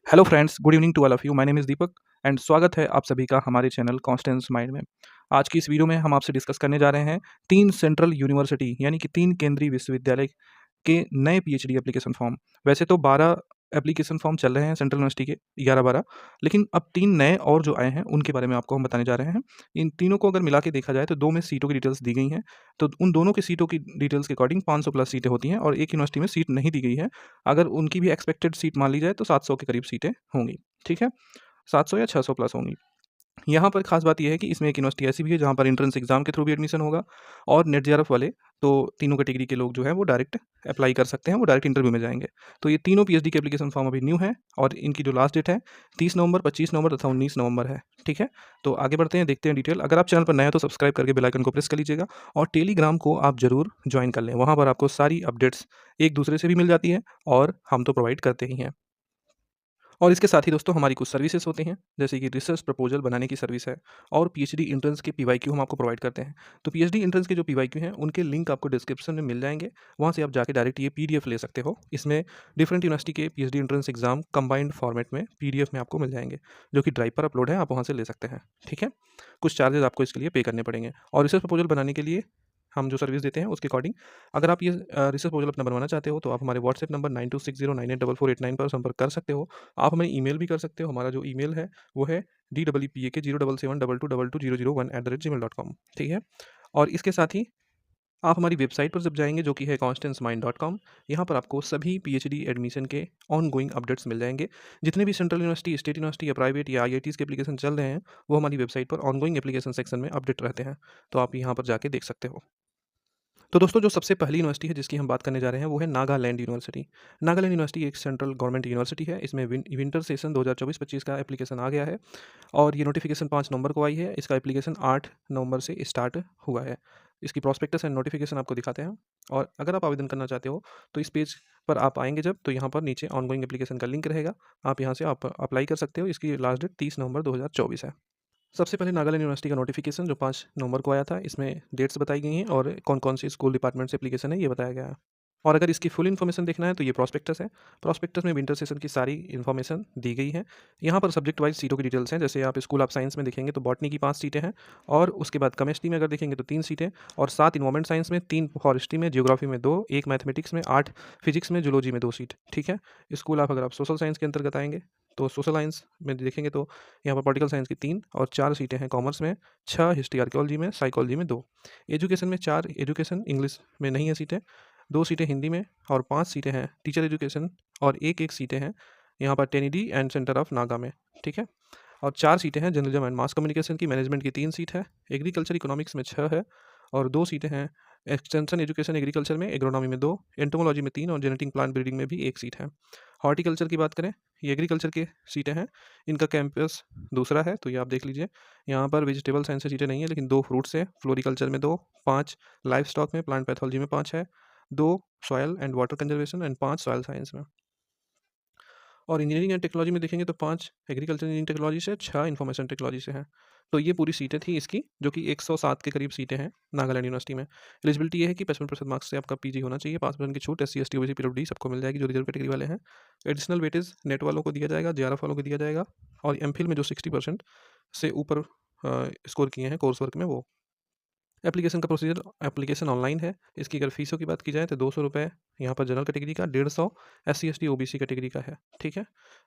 Hello friends, good evening to all of you. My name is Deepak and स्वागत है आप सभी का हमारे चैनल कॉन्स्टेंस माइंड में। आज की इस वीडियो में हम आपसे डिस्कस करने जा रहे हैं 3 सेंट्रल यूनिवर्सिटी यानी कि 3 केंद्रीय विश्वविद्यालय के नए पीएचडी एप्लीकेशन फॉर्म। वैसे तो 12 एप्लीकेशन फॉर्म चल रहे हैं सेंट्रल यूनिवर्सिटी के 11-12, लेकिन अब 3 नए और जो आए हैं उनके बारे में आपको हम बताने जा रहे हैं। इन तीनों को अगर मिला के देखा जाए तो 2 में सीटों की डिटेल्स दी गई हैं। तो उन दोनों की सीटों की डिटेल्स के अकॉर्डिंग 500 प्लस सीटें होती हैं और एक यूनिवर्सिटी में सीट नहीं दी गई है। अगर उनकी भी एक्सपेक्टेड सीट मान ली जाए तो 700 के करीब सीटें होंगी। ठीक है? 700 या 600 प्लस होंगी। यहाँ पर खास बात ये है कि इसमें एक यूनिवर्सिटी ऐसी भी है जहाँ पर एंट्रेंस एग्जाम के थ्रू भी एडमिशन होगा और नेट जेआरएफ वाले तो तीनों कैटेगरी के लोग जो हैं वो डायरेक्ट अप्लाई कर सकते हैं, वो डायरेक्ट इंटरव्यू में जाएंगे। तो ये तीनों पीएचडी के एप्लीकेशन फॉर्म अभी न्यू है और इनकी जो लास्ट डेट है 30 नवंबर, 25 नवंबर तथा 19 नवंबर है। ठीक है, तो आगे बढ़ते हैं, देखते हैं डिटेल। अगर आप चैनल पर नए हैं तो सब्सक्राइब करके बेल आइकन को प्रेस कर लीजिएगा और टेलीग्राम को आप जरूर ज्वाइन कर लें। वहाँ पर आपको सारी अपडेट्स एक दूसरे से भी मिल जाती है और हम तो प्रोवाइड करते ही हैं। और इसके साथ ही दोस्तों हमारी कुछ सर्विसेज होती हैं, जैसे कि रिसर्च प्रपोजल बनाने की सर्विस है और पीएचडी एंट्रेंस के पीवाईक्यू हम आपको प्रोवाइड करते हैं। तो पीएचडी एंट्रेंस के जो पीवाईक्यू हैं उनके लिंक आपको डिस्क्रिप्शन में मिल जाएंगे, वहाँ से आप जाके डायरेक्ट ये पीडीएफ ले सकते हो। इसमें डिफरेंट यूनिवर्सिटी के PhD entrance exam combined format में पीडीएफ में आपको मिल जाएंगे, जो कि ड्राइव पर अपलोड है, आप वहाँ से ले सकते हैं। ठीक है, कुछ चार्जेस आपको इसके लिए पे करने पड़ेंगे। और रिसर्च प्रपोजल बनाने के लिए हम जो सर्विस देते हैं उसके अकॉर्डिंग अगर आप ये रिसर्च प्रपोजल अपना बनवाना चाहते हो तो आप हमारे व्हाट्सएप नंबर 9260984489 पर संपर्क कर सकते हो। आप हमें ईमेल भी कर सकते हो। हमारा जो ईमेल है वो है DEEPAK077222001@gmail.com। ठीक है, और इसके साथ ही आप हमारी वेबसाइट पर जब जाएंगे जो कि है constancemind.com, यहाँ पर आपको सभी पीएचडी एडमिशन के ऑन गोइंग अपडेट्स मिल जाएंगे। जितने भी सेंट्रल यूनिवर्सिटी, स्टेट यूनिवर्सिटी या प्राइवेट या आईआईटीज़ के एप्लीकेशन चल रहे हैं वो हमारी वेबसाइट पर ऑन गोइंग एप्लीकेशन सेक्शन में अपडेट रहते हैं, तो आप यहाँ पर जाके देख सकते हो। तो दोस्तों जो सबसे पहली यूनिवर्सिटी है जिसकी हम बात करने जा रहे हैं वो है नागालैंड यूनिवर्सिटी। नागालैंड यूनिवर्सिटी एक सेंट्रल गवर्नमेंट यूनिवर्सिटी है। इसमें विंटर सेशन 2024-25 का एप्लीकेशन आ गया है और ये नोटिफिकेशन 5 नवंबर को आई है। इसका एप्लीकेशन 8 नवंबर से स्टार्ट हुआ है। इसकी प्रॉस्पेक्टस एंड नोटिफिकेशन आपको दिखाते हैं और अगर आप आवेदन करना चाहते हो तो इस पेज पर आप आएंगे जब, तो यहाँ पर नीचे ऑनगोइंग एप्लीकेशन का लिंक रहेगा, आप यहाँ से आप अप्लाई कर सकते हो। इसकी लास्ट डेट 30 नवंबर 2024 है। सबसे पहले नागालैंड यूनिवर्सिटी का नोटिफिकेशन जो 5 नवंबर को आया था, इसमें डेट्स बताई गई हैं और कौन-कौन सी स्कूल डिपार्टमेंट से एप्लीकेशन है ये बताया गया है। और अगर इसकी फुल इन्फॉर्मेशन देखना है तो ये प्रॉस्पेक्टस है। प्रॉस्पेक्टस में विंटर सेशन की सारी इन्फॉर्मेशन दी गई है। यहाँ पर सब्जेक्ट वाइज सीटों की डिटेल्स हैं, जैसे आप स्कूल ऑफ साइंस में देखेंगे तो बॉटनी की 5 सीटें हैं और उसके बाद केमिस्ट्री में अगर देखेंगे तो 3 सीटें और 7 इन्वायरमेंट साइंस में, 3 फॉरेस्ट्री में, जियोग्राफी में 2, 1 मैथमेटिक्स में, 8 फिजिक्स में, जूलॉजी में 2 सीट। ठीक है, स्कूल ऑफ अगर आप सोशल साइंस के अंतर्गत आएंगे तो सोशल साइंस में देखेंगे तो यहाँ पर पॉलिटिकल साइंस की 3 और 4 सीटें हैं कॉमर्स में, 6 हिस्ट्री आर्कियोलॉजी में, साइकोलॉजी में 2, एजुकेशन में 4, एजुकेशन इंग्लिश में नहीं है सीटें, 2 सीटें हिंदी में और 5 सीटें हैं टीचर एजुकेशन और 1-1 सीटें हैं यहाँ पर टेनिडी एंड सेंटर ऑफ नागा में। ठीक है, और 4 सीटें हैं जर्नलिज्म एंड मास कम्युनिकेशन की, मैनेजमेंट की 3 सीट है, एग्रीकल्चर इकोनॉमिक्स में 6 है और 2 सीटें हैं एक्सटेंशन एजुकेशन एग्रीकल्चर में, एग्रोनॉमी में 2, एंटोमोलॉजी में 3 और जेनेटिक प्लांट ब्रीडिंग में भी 1 सीट है। हॉर्टिकल्चर की बात करें, ये एग्रीकल्चर की सीटें हैं, इनका कैंपस दूसरा है तो ये आप देख लीजिए। यहाँ पर वेजिटेबल साइंस से सीटें नहीं है लेकिन 2 फ्रूट्स है, फ्लोरिकल्चर में 2, 5 लाइफ स्टॉक में, प्लांट पैथोलॉजी में 5 है, 2 soil and water conservation and 5 soil science में। और इंजीनियरिंग एंड टेक्नोलॉजी में देखेंगे तो 5 एग्रीकल्चर इंजीनियरिंग टेक्नोलॉजी से, 6 इन्फॉर्मेशन टेक्नोलॉजी से हैं। तो ये पूरी सीटें थी इसकी, जो कि 107 के करीब सीटें हैं नागालैंड यूनिवर्सिटी में। एलिजिबिलिटी ये है कि 55% मार्क्स से आपका पीजी होना चाहिए, 5% की छूट एससी, एसटी, ओबीसी, पीडब्ल्यूडी सबको मिल जाएगी जो रिजर्व कैटेगरी वाले हैं। एडिशनल वेटेज नेट वालों को दिया जाएगा, जेआरएफ वालों को दिया जाएगा और एमफिल में जो 60% से ऊपर स्कोर किए हैं कोर्स वर्क में वो। एप्लीकेशन का प्रोसीजर, एप्लीकेशन ऑनलाइन है। इसकी अगर फीसों की बात की जाए तो 200 रुपये यहाँ पर जनरल कैटेगरी का, 150 एससी, एसटी, ओबीसी कैटेगरी का है। ठीक है,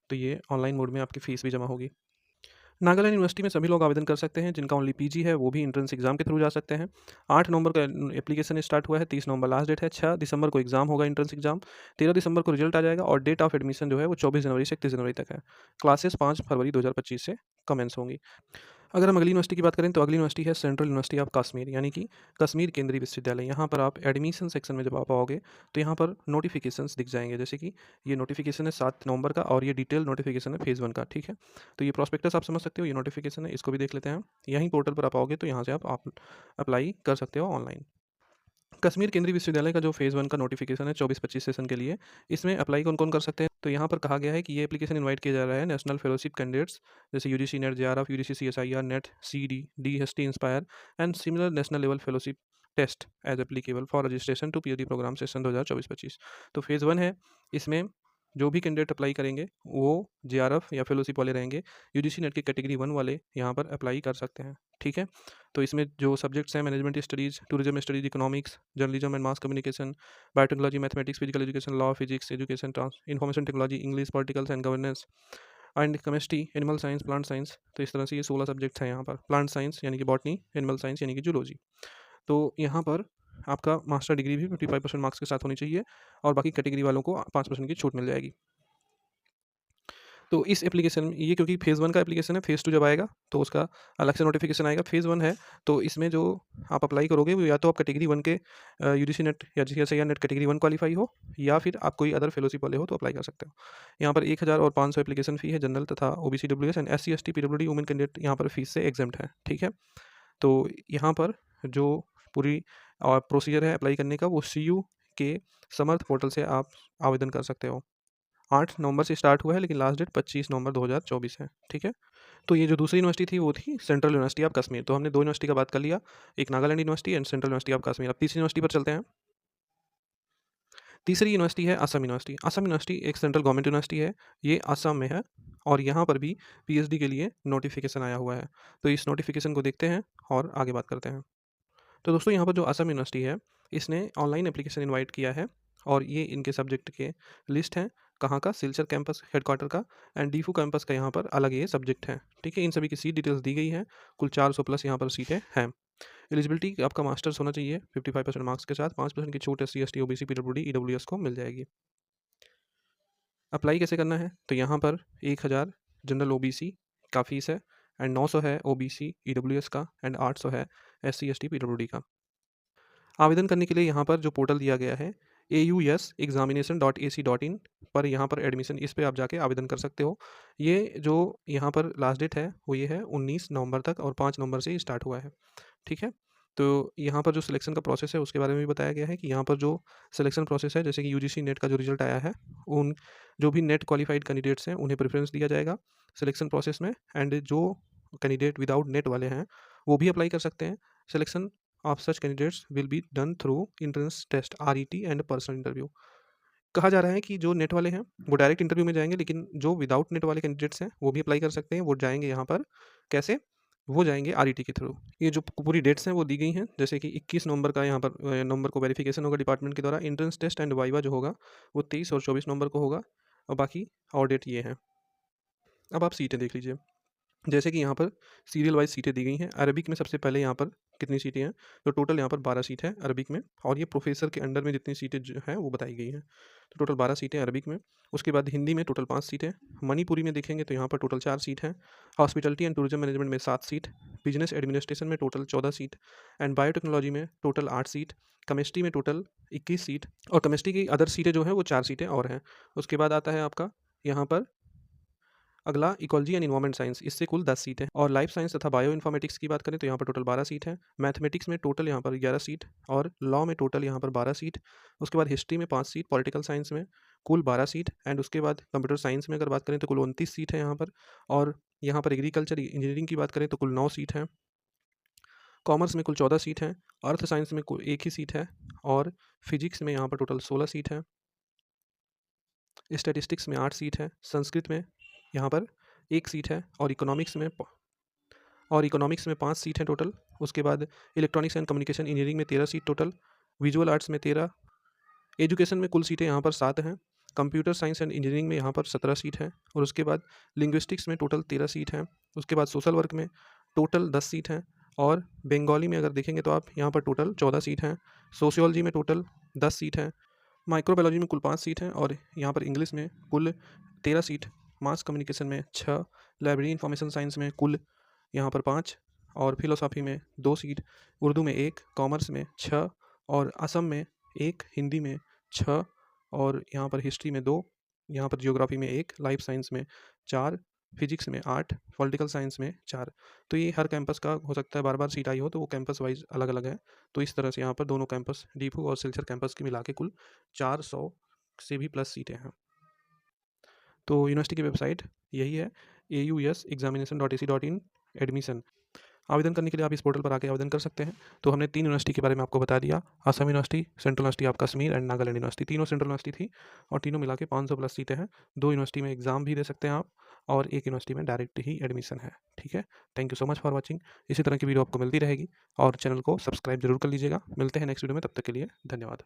तो ये ऑनलाइन मोड में आपकी फ़ीस भी जमा होगी। नागालैंड यूनिवर्सिटी में सभी लोग आवेदन कर सकते हैं, जिनका ओनली पीजी है वो भी एंट्रेंस एग्जाम के थ्रू जा सकते हैं। 8 नवंबर का एप्लीकेशन स्टार्ट हुआ है, 30 नवंबर लास्ट डेट है, 6 दिसंबर को एग्जाम होगा एंट्रेंस एग्जाम, 13 दिसंबर को रिजल्ट आ जाएगा और डेट ऑफ एडमिशन जो है वो 24 जनवरी से 31 जनवरी तक है। क्लासेस 5 फरवरी 2025 से कमेंस होंगी। अगर हम अगली यूनिवर्सिटी की बात करें तो अगली यूनिवर्सिटी है सेंट्रल यूनिवर्सिटी ऑफ कश्मीर, यानी कि कश्मीर केंद्रीय विश्वविद्यालय। यहाँ पर आप एडमिशन सेक्शन में जब आप आओगे तो यहाँ पर नोटिफिकेशंस दिख जाएंगे, जैसे कि ये नोटिफिकेशन है 7 नवंबर का और ये डिटेल नोटिफिकेशन है फेज़ 1 का। ठीक है, तो ये प्रॉस्पेक्टस आप समझ सकते हो, ये नोटिफिकेशन है, इसको भी देख लेते हैं। यहीं पोर्टल पर आप आओगे तो यहाँ से आप अप्लाई कर सकते हो ऑनलाइन। कश्मीर केंद्रीय विश्वविद्यालय का जो फेज़ 1 का नोटिफिकेशन है 24-25 सेशन के लिए, इसमें अप्लाई कौन-कौन कर सकते हैं? तो यहाँ पर कहा गया है कि ये एप्लीकेशन इनवाइट किया जा रहा है नेशनल फेलोशिप कैंडिडेट्स, जैसे UGC NET, JRF, UGC CSIR, NET, CD, DST, inspire and similar national level fellowship test as applicable for registration to PhD programme session 2024-25। तो फेज़ 1 है, इसमें जो भी कैंडिडेट अप्लाई करेंगे वो जेआरएफ या फेलोशिप वाले रहेंगे, यूजीसी नेट के कैटेगरी 1 वाले यहाँ पर अप्लाई कर सकते हैं, ठीक है। तो इसमें जो सब्जेक्ट्स हैं management studies, tourism studies, economics, journalism and mass communication, biotechnology, mathematics, physical education, law, physics education, information technology, English, politicals and governance and chemistry, animal science, plant science. तो इस तरह से ये 16 सब्जेक्ट्स हैं यहाँ पर। प्लांट साइंस यानी कि बॉटनी, एनिमल साइंस यानी कि जूलॉजी। तो यहाँ पर आपका मास्टर डिग्री भी 55% मार्क्स के साथ होनी चाहिए और बाकी कैटेगरी वालों को 5% की छूट मिल जाएगी। तो इस एप्लीकेशन में ये क्योंकि फ़ेज़ 1 का एप्लीकेशन है, फ़ेज़ 2 जब आएगा तो उसका अलग से नोटिफिकेशन आएगा। फ़ेज़ 1 है तो इसमें जो आप अप्लाई करोगे वो या तो आप कैटेगरी 1 के यूजीसी नेट या जीएसआईआर नेट कैटेगरी 1 क्वालीफाई हो या फिर आप कोई अदर फेलोशिप वाले हो तो अप्लाई कर सकते हो। यहाँ पर 1000 और 500 एप्लीकेशन फ़ी है। जनरल तथा OBC, WS and SC, ST, PWD women candidate यहाँ पर फ़ीस से एग्जेम्प्ट है, ठीक है। तो यहाँ पर जो पूरी प्रोसीजर है अप्लाई करने का वो सीयू के समर्थ पोर्टल से आप आवेदन कर सकते हो। 8 नवंबर से स्टार्ट हुआ है लेकिन लास्ट डेट 25 नवंबर 2024 है, ठीक है। तो ये जो दूसरी यूनिवर्सिटी थी वो थी सेंट्रल यूनिवर्सिटी ऑफ कश्मीर। तो हमने 2 यूनिवर्सिटी का बात कर लिया, एक Nagaland university and central university of Kashmir. अब तीसरी यूनिवर्सिटी पर चलते हैं। तीसरी यूनिवर्सिटी है असम यूनिवर्सिटी। असम यूनिवर्सिटी एक सेंट्रल गवर्नमेंट यूनिवर्सिटी है, ये असम में है और यहाँ पर भी पीएचडी के लिए नोटिफिकेशन आया हुआ है। तो इस नोटिफिकेशन को देखते हैं और आगे बात करते हैं। तो दोस्तों यहाँ पर जो असम यूनिवर्सिटी है इसने ऑनलाइन एप्लीकेशन इनवाइट किया है और ये इनके सब्जेक्ट के लिस्ट हैं। कहाँ का? सिलचर कैंपस हेडक्वार्टर का एंड डीफू कैंपस का यहाँ पर अलग ये सब्जेक्ट हैं, ठीक है। इन सभी की सीट डिटेल्स दी गई हैं। कुल 400 प्लस यहाँ पर सीटें हैं। एलिजिबिलिटी आपका मास्टर्स होना चाहिए 55% मार्क्स के साथ। 5% की छूट SC, ST, OBC, PWD, EWS को मिल जाएगी। अप्लाई कैसे करना है? तो यहाँ पर 1000 जनरल ओबीसी का फीस है एंड 900 है ओबीसी ईडब्ल्यूएस का एंड 800 है एससी, एसटी, पीडब्ल्यूडी का। आवेदन करने के लिए यहाँ पर जो पोर्टल दिया गया है AUSexamination.ac.in पर यहाँ पर एडमिशन इस पे आप जाके आवेदन कर सकते हो। ये जो यहाँ पर लास्ट डेट है वो ये है 19 नवंबर तक और 5 नवंबर से ही स्टार्ट हुआ है, ठीक है। तो यहाँ पर जो सिलेक्शन का प्रोसेस है उसके बारे में भी बताया गया है कि यहाँ पर जो सिलेक्शन प्रोसेस है जैसे कि यूजीसी नेट का जो रिजल्ट आया है उन जो भी नेट क्वालिफाइड कैंडिडेट्स हैं उन्हें प्रेफरेंस दिया जाएगा सिलेक्शन प्रोसेस में एंड जो कैंडिडेट विदाउट नेट वाले हैं वो भी अप्लाई कर सकते हैं। Selection of such candidates will be done through entrance test RET and personal interview. कहा जा रहा है कि जो नेट वाले हैं वो डायरेक्ट इंटरव्यू में जाएंगे लेकिन जो विदाउट नेट वाले कैंडिडेट्स हैं वो भी अप्लाई कर सकते हैं। वो जाएंगे यहाँ पर कैसे? वो जाएंगे आरईटी के थ्रू। ये जो पूरी डेट्स हैं वो दी गई हैं जैसे कि 21 नवंबर का यहाँ पर नवंबर को वेरिफिकेशन होगा डिपार्टमेंट के द्वारा। एंट्रेंस टेस्ट एंड वाइवा जो होगा वो 23 और 24 नवंबर को होगा और बाकी और डेट ये हैं। अब आप सीटें देख लीजिए। जैसे कि यहाँ पर सीरियल वाइज सीटें दी गई हैं। अरबिक में सबसे पहले यहाँ पर कितनी सीटें हैं? तो टोटल यहाँ पर 12 सीट है अरबिक में और ये प्रोफेसर के अंडर में जितनी सीटें जो हैं वो बताई गई हैं। तो टोटल 12 सीटें अरबिक में। उसके बाद हिंदी में टोटल 5 सीटें। मणिपुरी में देखेंगे तो यहाँ पर टोटल 4 सीट हैं। हॉस्पिटैलिटी एंड टूरिज्म मैनेजमेंट में 7 सीट। बिजनेस एडमिनिस्ट्रेशन में टोटल 14 सीट एंड बायोटेक्नोलॉजी में टोटल 8 सीट। केमिस्ट्री में टोटल 21 सीट और केमिस्ट्री की अदर सीटें जो हैं वो 4 सीटें और हैं। उसके बाद आता है आपका यहाँ पर अगला इकोलॉजी एंड इन्वायरमेंट साइंस, इससे कुल 10 सीट है और लाइफ साइंस तथा बायो इन्फॉर्मेटिक्स की बात करें तो यहाँ पर टोटल 12 सीट है। मैथमेटिक्स में टोटल यहाँ पर 11 सीट और लॉ में टोटल यहाँ पर 12 सीट। उसके बाद हिस्ट्री में 5 सीट, पॉलिटिकल साइंस में कुल 12 सीट एंड उसके बाद कंप्यूटर साइंस में अगर बात करें तो कुल 29 सीट है यहाँ पर। और यहाँ पर एग्रीकल्चर इंजीनियरिंग की बात करें तो कुल 9 सीट हैं। कॉमर्स में कुल 14 सीट हैं। अर्थ साइंस में कुल 1 ही सीट है और फिजिक्स में यहाँ पर टोटल 16 सीट है। स्टैटिस्टिक्स में 8 सीट है। संस्कृत में यहाँ पर 1 सीट है और इकोनॉमिक्स में 5 सीट हैं टोटल। उसके बाद इलेक्ट्रॉनिक्स एंड कम्युनिकेशन इंजीनियरिंग में 13 सीट टोटल। विजुअल आर्ट्स में 13। एजुकेशन में कुल सीटें यहाँ पर 7 हैं। कंप्यूटर साइंस एंड इंजीनियरिंग में यहाँ पर 17 सीट हैं और उसके बाद लिंग्विस्टिक्स में टोटल 13 सीट हैं। उसके बाद सोशल वर्क में टोटल 10 सीट हैं और बंगाली में अगर देखेंगे तो आप यहाँ पर टोटल 14 सीट हैं। सोशियोलॉजी में टोटल 10 सीट हैं। माइक्रोबायोलॉजी में कुल 5 सीट हैं और यहाँ पर इंग्लिश में कुल 13 सीट। मास कम्युनिकेशन में 6। लाइब्रेरी इंफॉर्मेशन साइंस में कुल यहाँ पर 5 और फिलोसॉफी में 2 सीट। उर्दू में 1, कॉमर्स में 6 और असम में 1, हिंदी में 6 और यहाँ पर हिस्ट्री में 2, यहाँ पर जियोग्राफी में 1, लाइफ साइंस में 4, फिजिक्स में 8, पॉलिटिकल साइंस में 4। तो ये हर कैंपस का हो सकता है बार-बार सीट आई हो तो वो कैंपस वाइज अलग-अलग है। तो इस तरह से यहाँ पर दोनों कैंपस डीपू और सिलचर कैंपस की मिला के कुल 400 से भी प्लस सीटें हैं। तो यूनिवर्सिटी की वेबसाइट यही है AUSexamination.ac.in एडमिशन। आवेदन करने के लिए आप इस पोर्टल पर आके आवेदन कर सकते हैं। तो हमने 3 यूनिवर्सिटी के बारे में आपको बता दिया, Assam university, central university of Kashmir and Nagaland university. तीनों सेंट्रल यूनिवर्सिटी थी और तीनों मिला के 500 प्लस सीटें हैं। 2 यूनिवर्सिटी में एग्ज़ाम भी दे सकते हैं आप और 1 यूनिवर्सिटी में डायरेक्ट ही एडमिशन है। ठीक है? Thank you so much for watching. इसी तरह की वीडियो आपको मिलती रहेगी और चैनल को सब्सक्राइब ज़रूर कर लीजिएगा। मिलते हैं नेक्स्ट वीडियो में, तब तक के लिए धन्यवाद।